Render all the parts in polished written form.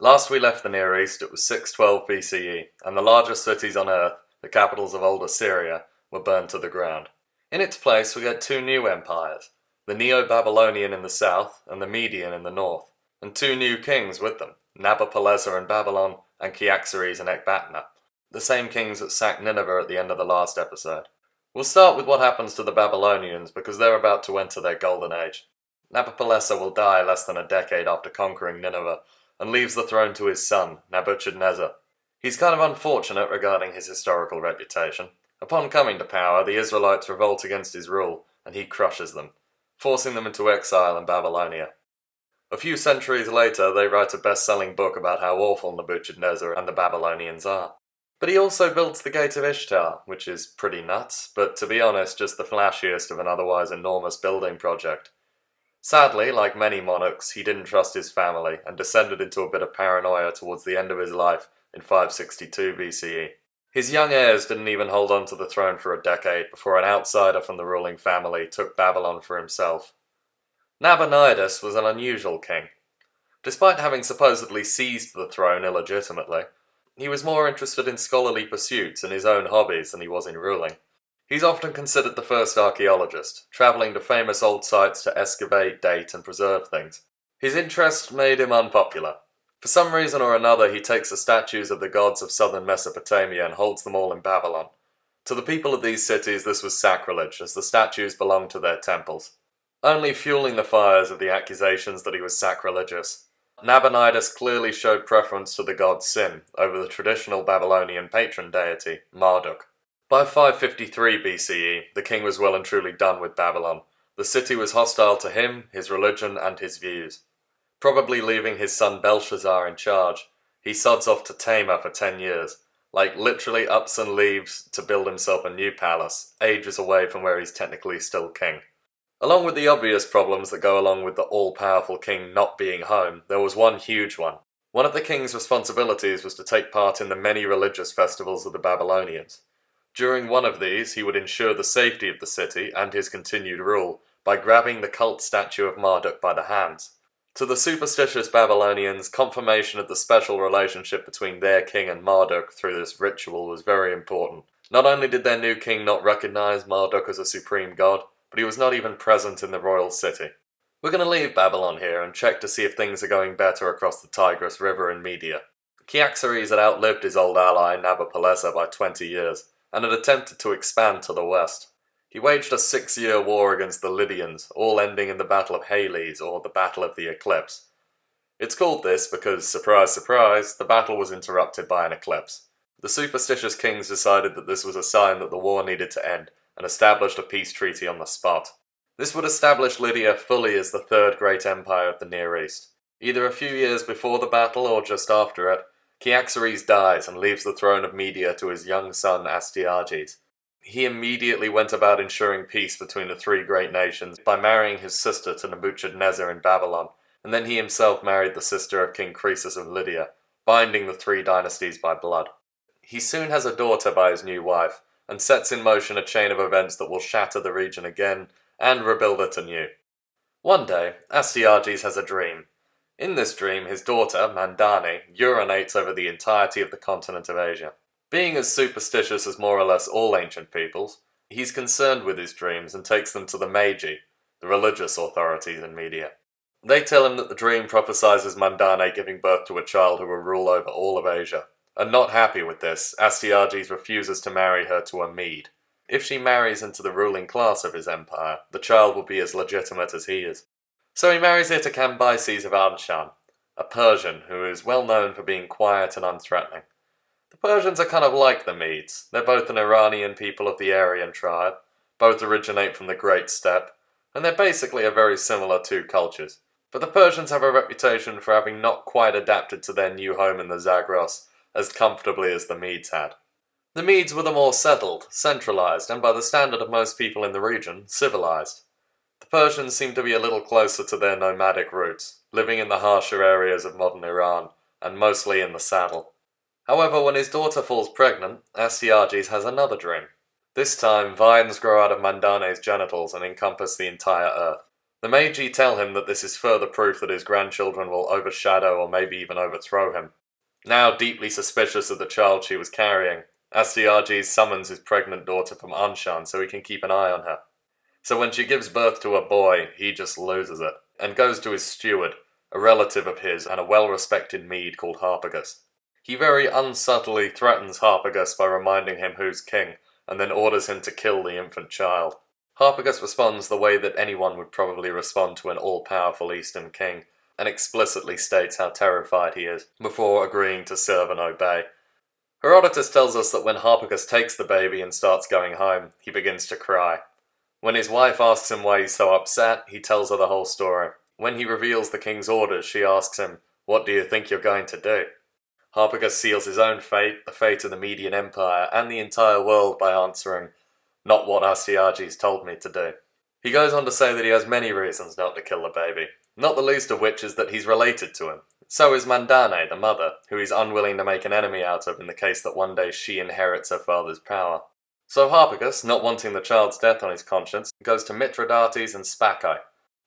Last we left the Near East, it was 612 BCE, and the largest cities on Earth, the capitals of old Assyria, were burned to the ground. In its place we had two new empires, the Neo-Babylonian in the south and the Median in the north, and two new kings with them, Nabopolassar in Babylon and Cyaxares in Ecbatana, the same kings that sacked Nineveh at the end of the last episode. We'll start with what happens to the Babylonians because they're about to enter their golden age. Nabopolassar will die less than a decade after conquering Nineveh, and leaves the throne to his son, Nebuchadnezzar. He's kind of unfortunate regarding his historical reputation. Upon coming to power, the Israelites revolt against his rule, and he crushes them, forcing them into exile in Babylonia. A few centuries later, they write a best-selling book about how awful Nebuchadnezzar and the Babylonians are. But he also builds the Gate of Ishtar, which is pretty nuts, but to be honest, just the flashiest of an otherwise enormous building project. Sadly, like many monarchs, he didn't trust his family and descended into a bit of paranoia towards the end of his life in 562 BCE. His young heirs didn't even hold on to the throne for a decade before an outsider from the ruling family took Babylon for himself. Nabonidus was an unusual king. Despite having supposedly seized the throne illegitimately, he was more interested in scholarly pursuits and his own hobbies than he was in ruling. He's often considered the first archaeologist, travelling to famous old sites to excavate, date, and preserve things. His interest made him unpopular. For some reason or another, he takes the statues of the gods of southern Mesopotamia and holds them all in Babylon. To the people of these cities, this was sacrilege, as the statues belonged to their temples, only fueling the fires of the accusations that he was sacrilegious. Nabonidus clearly showed preference to the god Sin over the traditional Babylonian patron deity, Marduk. By 553 BCE, the king was well and truly done with Babylon. The city was hostile to him, his religion, and his views. Probably leaving his son Belshazzar in charge, he sods off to Tamar for 10 years, like literally ups and leaves to build himself a new palace, ages away from where he's technically still king. Along with the obvious problems that go along with the all-powerful king not being home, there was one huge one. One of the king's responsibilities was to take part in the many religious festivals of the Babylonians. During one of these, he would ensure the safety of the city and his continued rule by grabbing the cult statue of Marduk by the hands. To the superstitious Babylonians, confirmation of the special relationship between their king and Marduk through this ritual was very important. Not only did their new king not recognize Marduk as a supreme god, but he was not even present in the royal city. We're going to leave Babylon here and check to see if things are going better across the Tigris River in Media. Cyaxares had outlived his old ally Nabopolassar by 20 years, and had attempted to expand to the west. He waged a 6-year war against the Lydians, all ending in the Battle of Hales, or the Battle of the Eclipse. It's called this because, surprise surprise, the battle was interrupted by an eclipse. The superstitious kings decided that this was a sign that the war needed to end, and established a peace treaty on the spot. This would establish Lydia fully as the third great empire of the Near East. Either a few years before the battle or just after it, Cyaxares dies and leaves the throne of Media to his young son Astyages. He immediately went about ensuring peace between the three great nations by marrying his sister to Nebuchadnezzar in Babylon, and then he himself married the sister of King Croesus of Lydia, binding the three dynasties by blood. He soon has a daughter by his new wife, and sets in motion a chain of events that will shatter the region again and rebuild it anew. One day, Astyages has a dream. In this dream, his daughter, Mandane, urinates over the entirety of the continent of Asia. Being as superstitious as more or less all ancient peoples, he's concerned with his dreams and takes them to the Magi, the religious authorities in Media. They tell him that the dream prophesies Mandane giving birth to a child who will rule over all of Asia. And not happy with this, Astyages refuses to marry her to a Mede. If she marries into the ruling class of his empire, the child will be as legitimate as he is. So he marries her to Cambyses of Anshan, a Persian who is well known for being quiet and unthreatening. The Persians are kind of like the Medes. They're both an Iranian people of the Aryan tribe, both originate from the Great Steppe, and they're basically a very similar two cultures. But the Persians have a reputation for having not quite adapted to their new home in the Zagros as comfortably as the Medes had. The Medes were the more settled, centralized, and by the standard of most people in the region, civilized. The Persians seem to be a little closer to their nomadic roots, living in the harsher areas of modern Iran, and mostly in the saddle. However, when his daughter falls pregnant, Astyages has another dream. This time, vines grow out of Mandane's genitals and encompass the entire earth. The Meiji tell him that this is further proof that his grandchildren will overshadow or maybe even overthrow him. Now deeply suspicious of the child she was carrying, Astyages summons his pregnant daughter from Anshan so he can keep an eye on her. So when she gives birth to a boy, he just loses it, and goes to his steward, a relative of his and a well-respected Mede called Harpagus. He very unsubtly threatens Harpagus by reminding him who's king, and then orders him to kill the infant child. Harpagus responds the way that anyone would probably respond to an all-powerful Eastern king, and explicitly states how terrified he is, before agreeing to serve and obey. Herodotus tells us that when Harpagus takes the baby and starts going home, he begins to cry. When his wife asks him why he's so upset, he tells her the whole story. When he reveals the king's orders, she asks him, "What do you think you're going to do?" Harpagus seals his own fate, the fate of the Median Empire, and the entire world by answering, "Not what Astyages told me to do." He goes on to say that he has many reasons not to kill the baby, not the least of which is that he's related to him. So is Mandane, the mother, who he's unwilling to make an enemy out of in the case that one day she inherits her father's power. So Harpagus, not wanting the child's death on his conscience, goes to Mithridates and Spakai,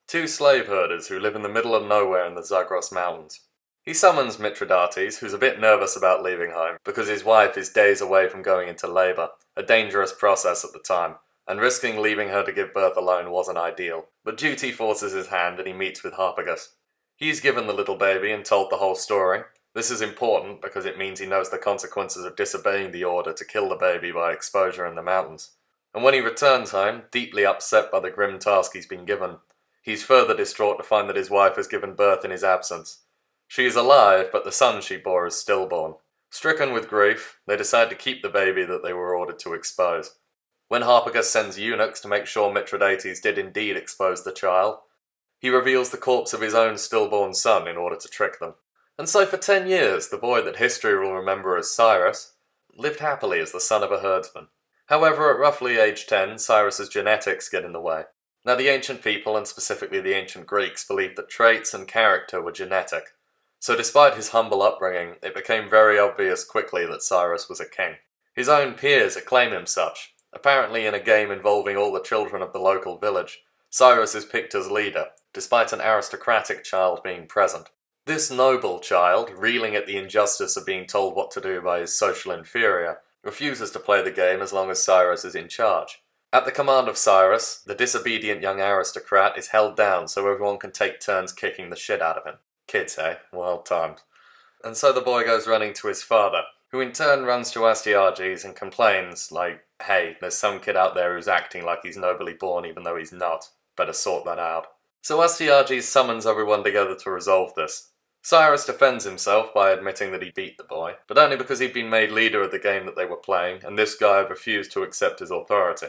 two slave herders who live in the middle of nowhere in the Zagros Mountains. He summons Mithridates, who's a bit nervous about leaving home, because his wife is days away from going into labour, a dangerous process at the time, and risking leaving her to give birth alone wasn't ideal. But duty forces his hand and he meets with Harpagus. He's given the little baby and told the whole story. This is important because it means he knows the consequences of disobeying the order to kill the baby by exposure in the mountains. And when he returns home, deeply upset by the grim task he's been given, he's further distraught to find that his wife has given birth in his absence. She is alive, but the son she bore is stillborn. Stricken with grief, they decide to keep the baby that they were ordered to expose. When Harpagus sends eunuchs to make sure Mithridates did indeed expose the child, he reveals the corpse of his own stillborn son in order to trick them. And so for 10 years, the boy that history will remember as Cyrus lived happily as the son of a herdsman. However, at roughly age 10, Cyrus's genetics get in the way. Now the ancient people, and specifically the ancient Greeks, believed that traits and character were genetic. So despite his humble upbringing, it became very obvious quickly that Cyrus was a king. His own peers acclaim him such. Apparently in a game involving all the children of the local village, Cyrus is picked as leader, despite an aristocratic child being present. This noble child, reeling at the injustice of being told what to do by his social inferior, refuses to play the game as long as Cyrus is in charge. At the command of Cyrus, the disobedient young aristocrat is held down so everyone can take turns kicking the shit out of him. Kids, eh? Wild times. And so the boy goes running to his father, who in turn runs to Astyages and complains, like, "Hey, there's some kid out there who's acting like he's nobly born even though he's not. Better sort that out." So Astyages summons everyone together to resolve this. Cyrus defends himself by admitting that he beat the boy, but only because he'd been made leader of the game that they were playing, and this guy refused to accept his authority.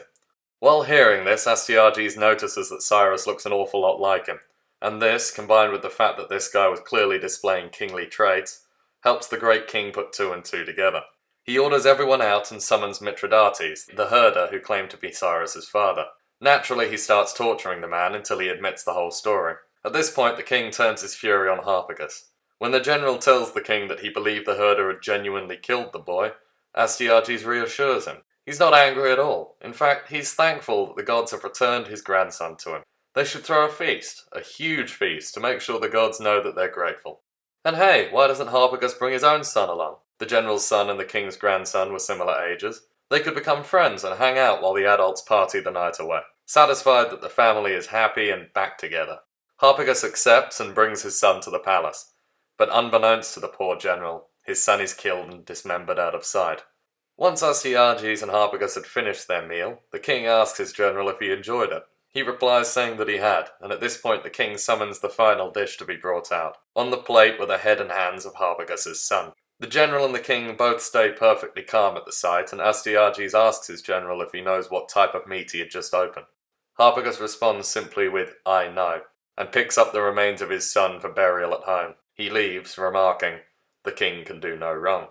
While hearing this, Astyages notices that Cyrus looks an awful lot like him, and this, combined with the fact that this guy was clearly displaying kingly traits, helps the great king put two and two together. He orders everyone out and summons Mithridates, the herder who claimed to be Cyrus's father. Naturally, he starts torturing the man until he admits the whole story. At this point, the king turns his fury on Harpagus. When the general tells the king that he believed the herder had genuinely killed the boy, Astyages reassures him. He's not angry at all. In fact, he's thankful that the gods have returned his grandson to him. They should throw a feast, a huge feast, to make sure the gods know that they're grateful. And hey, why doesn't Harpagus bring his own son along? The general's son and the king's grandson were similar ages. They could become friends and hang out while the adults party the night away. Satisfied that the family is happy and back together, Harpagus accepts and brings his son to the palace. But unbeknownst to the poor general, his son is killed and dismembered out of sight. Once Astyages and Harpagus had finished their meal, the king asks his general if he enjoyed it. He replies saying that he had, and at this point the king summons the final dish to be brought out. On the plate were the head and hands of Harpagus' son. The general and the king both stay perfectly calm at the sight, and Astyages asks his general if he knows what type of meat he had just opened. Harpagus responds simply with, "I know," and picks up the remains of his son for burial at home. He leaves, remarking, "The king can do no wrong."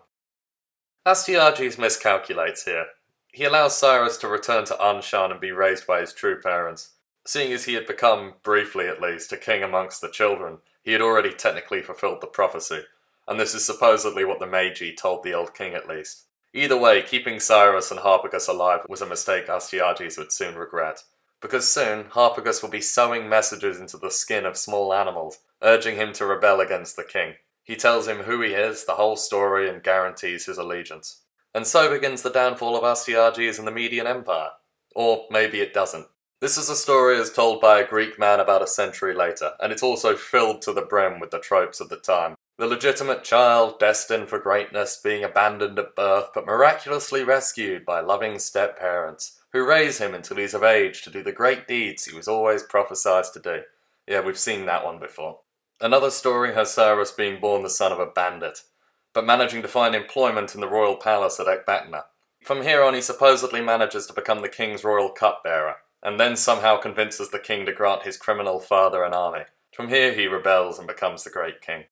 Astyages miscalculates here. He allows Cyrus to return to Anshan and be raised by his true parents. Seeing as he had become, briefly at least, a king amongst the children, he had already technically fulfilled the prophecy, and this is supposedly what the Meiji told the old king at least. Either way, keeping Cyrus and Harpagus alive was a mistake Astyages would soon regret. because soon Harpagus will be sewing messages into the skin of small animals, urging him to rebel against the king. He tells him who he is, the whole story, and guarantees his allegiance. And so begins the downfall of Astyages and the Median Empire. Or maybe it doesn't. This is a story as told by a Greek man about a century later, and it's also filled to the brim with the tropes of the time. The legitimate child, destined for greatness, being abandoned at birth, but miraculously rescued by loving step-parents, who raise him until he's of age to do the great deeds he was always prophesied to do. Yeah, we've seen that one before. Another story has Cyrus being born the son of a bandit, but managing to find employment in the royal palace at Ecbatana. From here on, he supposedly manages to become the king's royal cupbearer, and then somehow convinces the king to grant his criminal father an army. From here he rebels and becomes the great king.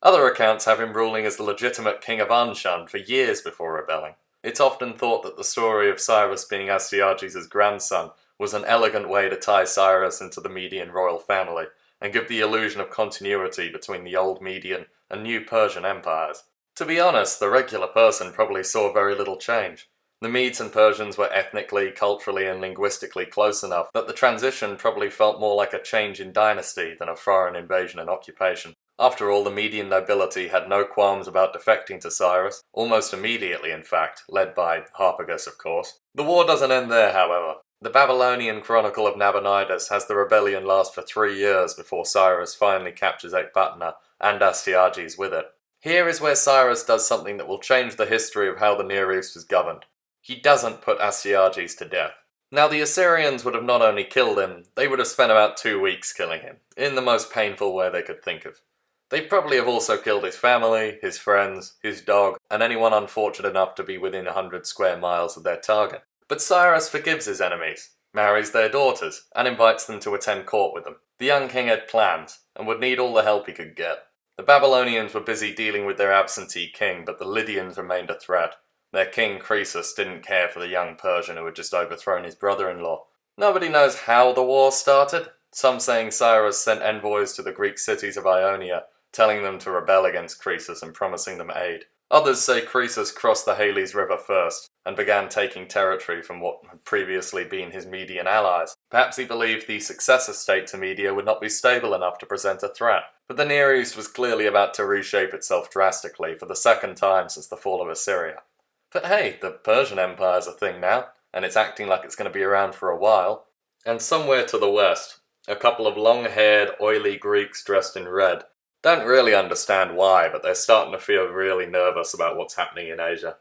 Other accounts have him ruling as the legitimate king of Anshan for years before rebelling. It's often thought that the story of Cyrus being Astyages' grandson was an elegant way to tie Cyrus into the Median royal family, and give the illusion of continuity between the old Median and new Persian empires. To be honest, the regular person probably saw very little change. The Medes and Persians were ethnically, culturally, and linguistically close enough that the transition probably felt more like a change in dynasty than a foreign invasion and occupation. After all, the Median nobility had no qualms about defecting to Cyrus, almost immediately in fact, led by Harpagus of course. The war doesn't end there, however. The Babylonian Chronicle of Nabonidus has the rebellion last for 3 years before Cyrus finally captures Ecbatana and Astyages with it. Here is where Cyrus does something that will change the history of how the Near East was governed. He doesn't put Astyages to death. Now the Assyrians would have not only killed him, they would have spent about 2 weeks killing him, in the most painful way they could think of. They probably have also killed his family, his friends, his dog, and anyone unfortunate enough to be within 100 square miles of their target. But Cyrus forgives his enemies, marries their daughters, and invites them to attend court with them. The young king had plans, and would need all the help he could get. The Babylonians were busy dealing with their absentee king, but the Lydians remained a threat. Their king Croesus didn't care for the young Persian who had just overthrown his brother-in-law. Nobody knows how the war started, some saying Cyrus sent envoys to the Greek cities of Ionia, telling them to rebel against Croesus and promising them aid. Others say Croesus crossed the Halys River first, and began taking territory from what had previously been his Median allies. Perhaps he believed the successor state to Media would not be stable enough to present a threat. But the Near East was clearly about to reshape itself drastically for the second time since the fall of Assyria. But hey, the Persian Empire's a thing now, and it's acting like it's going to be around for a while. And somewhere to the west, a couple of long-haired, oily Greeks dressed in red. Don't really understand why, but they're starting to feel really nervous about what's happening in Asia.